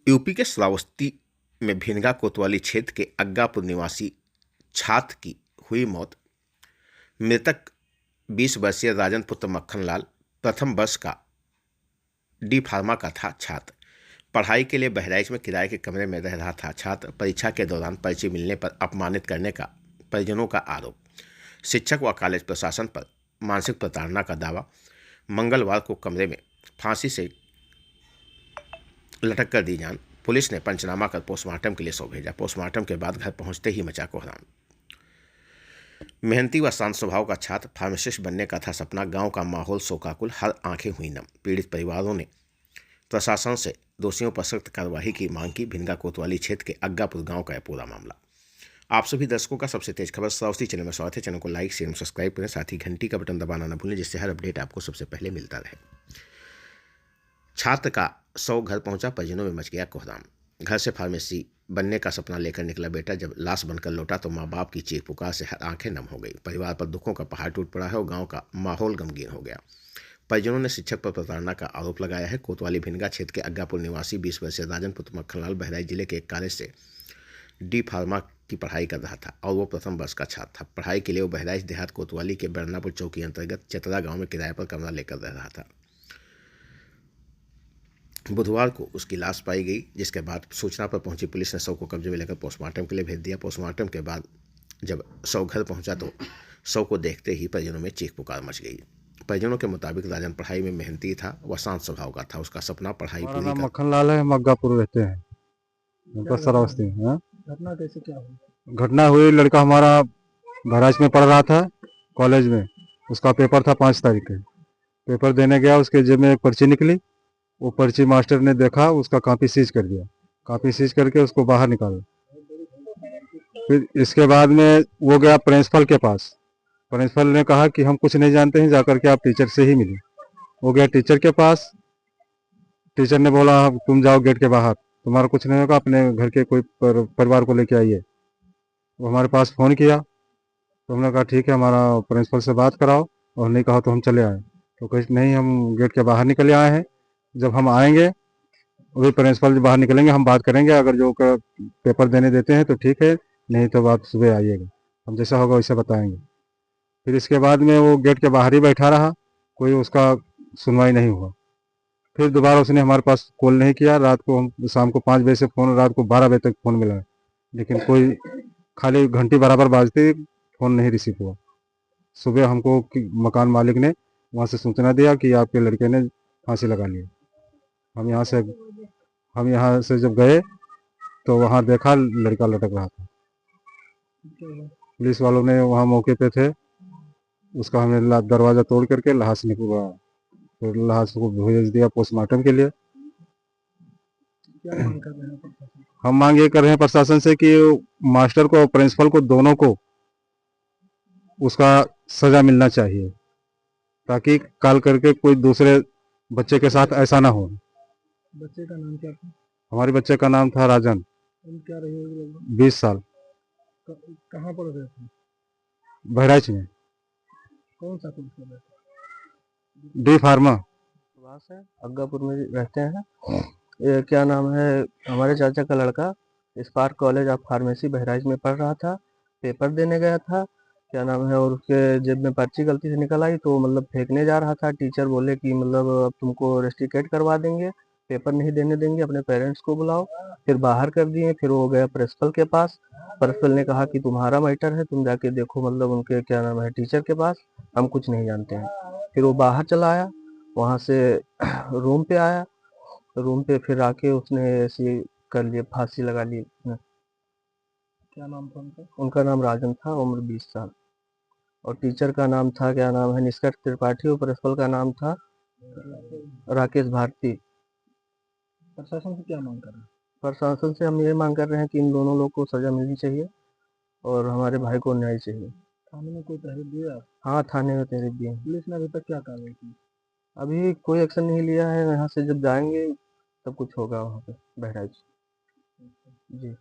UP के श्रावस्ती में भिनगा कोतवाली क्षेत्र के अग्गापुर निवासी छात्र की हुई मौत। मृतक 20 वर्षीय राजन पुत्र मक्खनलाल प्रथम वर्ष का डी फार्मा का था। छात्र पढ़ाई के लिए बहराइच में किराए के कमरे में रह रहा था। छात्र परीक्षा के दौरान पर्ची मिलने पर अपमानित करने का परिजनों का आरोप, शिक्षक व कॉलेज प्रशासन पर मानसिक प्रताड़ना का दावा। मंगलवार को कमरे में फांसी से लटक कर दी जान। पुलिस ने पंचनामा कर पोस्टमार्टम के लिए सौंप भेजा। पोस्टमार्टम के बाद घर पहुंचते ही मचा कोहराम। मेहनती व शांत स्वभाव का छात्र, फार्मासिस्ट बनने का था सपना। गांव का माहौल शोकाकुल, हर आंखें हुई नम। पीड़ित परिवारों ने प्रशासन से दोषियों पर सख्त कार्रवाई की मांग की। भिनगा कोतवाली क्षेत्र के अग्गापुर गांव का यह पूरा मामला। आप सभी दर्शकों का सबसे तेज खबर श्रावस्ती चैनल में स्वागत है। चैनल को लाइक शेयर सब्सक्राइब करें, साथ ही घंटी का बटन दबाना न भूलें, जिससे हर अपडेट आपको सबसे पहले मिलता रहे। छात्र का शव घर पहुंचा, परिजनों में मच गया कोहराम। घर से फार्मेसी बनने का सपना लेकर निकला बेटा जब लाश बनकर लौटा तो माँ बाप की चीख पुकार से हर आंखें नम हो गई। परिवार पर दुखों का पहाड़ टूट पड़ा है और गांव का माहौल गमगीन हो गया। परिजनों ने शिक्षक पर प्रताड़ना का आरोप लगाया है। कोतवाली भिनगा क्षेत्र के अग्गापुर निवासी 20 वर्षीय राजन पुत्र मक्खनलाल बहराइच जिले के एक कॉलेज से डी फार्मा की पढ़ाई कर रहा था और वो प्रथम वर्ष का छात्र था। पढ़ाई के लिए वो बहराइच देहात कोतवाली के बरनापुर चौकी अंतर्गत चतरा गांव में किराए पर कमरा लेकर रह रहा था। बुधवार को उसकी लाश पाई गई, जिसके बाद सूचना पर पहुंची पुलिस ने शव को कब्जे में लेकर पोस्टमार्टम के लिए भेज दिया। पोस्टमार्टम के बाद जब शव घर पहुंचा तो शव को देखते ही परिजनों में चीख पुकार मच गई। परिजनों के मुताबिक राजन पढ़ाई में मेहनती था, वह शांत स्वभाव का था। उसका सपना पढ़ाई हमारा पूरी नाम कर। मक्खनलाल है, मग्गापुर रहते हैं। उनका श्रावस्ती में। हाँ? घटना कैसे क्या हुई? घटना हुई, लड़का हमारा बहराइच में पढ़ रहा था कॉलेज में। उसका पेपर था 5 तारीख के। पेपर देने गया, उसके जेब में एक पर्ची निकली। वो पर्ची मास्टर ने देखा, उसका कॉपी सीज कर दिया। कॉपी सीज करके उसको बाहर निकाला। फिर इसके बाद में वो गया प्रिंसिपल के पास। प्रिंसिपल ने कहा कि हम कुछ नहीं जानते हैं, जाकर के आप टीचर से ही मिले। वो गया टीचर के पास। टीचर ने बोला तुम जाओ गेट के बाहर, तुम्हारा कुछ नहीं होगा, अपने घर के कोई परिवार को लेके आइए। वो हमारे पास फ़ोन किया तो हमने कहा ठीक है, हमारा प्रिंसिपल से बात कराओ, और नहीं कहा तो हम चले आए। तो कहे नहीं, हम गेट के बाहर निकले आए हैं, जब हम आएंगे वही प्रिंसिपल बाहर निकलेंगे, हम बात करेंगे। अगर जो पेपर देने देते हैं तो ठीक है, नहीं तो आप सुबह आइएगा, हम जैसा होगा वैसा बताएंगे। फिर इसके बाद में वो गेट के बाहर ही बैठा रहा, कोई उसका सुनवाई नहीं हुआ। फिर दोबारा उसने हमारे पास कॉल नहीं किया। रात को हम शाम को 5 बजे से फ़ोन, रात को 12 बजे तक फ़ोन मिला, लेकिन कोई, खाली घंटी बराबर बाजती, फ़ोन नहीं रिसीव हुआ। सुबह हमको मकान मालिक ने वहाँ से सूचना दिया कि आपके लड़के ने फांसी लगा ली। हम यहाँ से जब गए तो वहाँ देखा लड़का लटक रहा था। पुलिस वालों ने वहाँ मौके पे थे, उसका हमने दरवाज़ा तोड़ करके लाश निकलवा, फिर लाश को भेज दिया पोस्टमार्टम के लिए। क्या मांग कर रहे हैं प्रशासन? हम मांग ये कर रहे हैं प्रशासन से कि मास्टर को और प्रिंसिपल को, दोनों को उसका सजा मिलना चाहिए, ताकि कल करके कोई दूसरे बच्चे के साथ ऐसा ना हो। बच्चे का नाम क्या था? हमारे बच्चे का नाम था राजन, उम्र क्या रही होगी लगभग? 20 साल, कहाँ पढ़ रहे थे? बहराइच में, कौन सा कोर्स कर रहे थे? D pharma. सुभाष है, अग्गापुर में रहते हैं। ये क्या नाम है, हमारे चाचा का लड़का spark college of pharmacy Bahraich में पढ़ रहा था। पेपर देने गया था, क्या नाम है, और उसके जेब में पर्ची गलती से निकल आई तो मतलब फेंकने जा रहा था। टीचर बोले कि मतलब अब तुमको रेस्टिकेट करवा देंगे, पेपर नहीं देने देंगे, अपने पेरेंट्स को बुलाओ। फिर बाहर कर दिए। फिर वो गया प्रिंसिपल के पास। प्रिंसिपल ने कहा कि तुम्हारा मैटर है, तुम जाके देखो, मतलब उनके क्या नाम है टीचर के पास, हम कुछ नहीं जानते हैं। फिर वो बाहर चला आया, वहाँ से रूम पे आया। रूम पे फिर आके उसने ऐसे कर लिए, फांसी लगा ली उसने। क्या नाम था उनका? उनका नाम राजन था, उम्र 20 साल। और टीचर का नाम था, क्या नाम है, निष्कर्ष त्रिपाठी। और प्रिंसिपल का नाम था राकेश भारती। प्रशासन से क्या मांग कर रहे हैं? प्रशासन से हम ये मांग कर रहे हैं कि इन दोनों लोग को सजा मिलनी चाहिए और हमारे भाई को न्याय चाहिए। थाने में कोई तहरीर दिया? हाँ, थाने में तहरीर दी है। पुलिस ने अभी तक क्या कार्रवाई की? अभी कोई एक्शन नहीं लिया है। यहाँ से जब जाएंगे तब कुछ होगा वहाँ पे बहराइच। जी।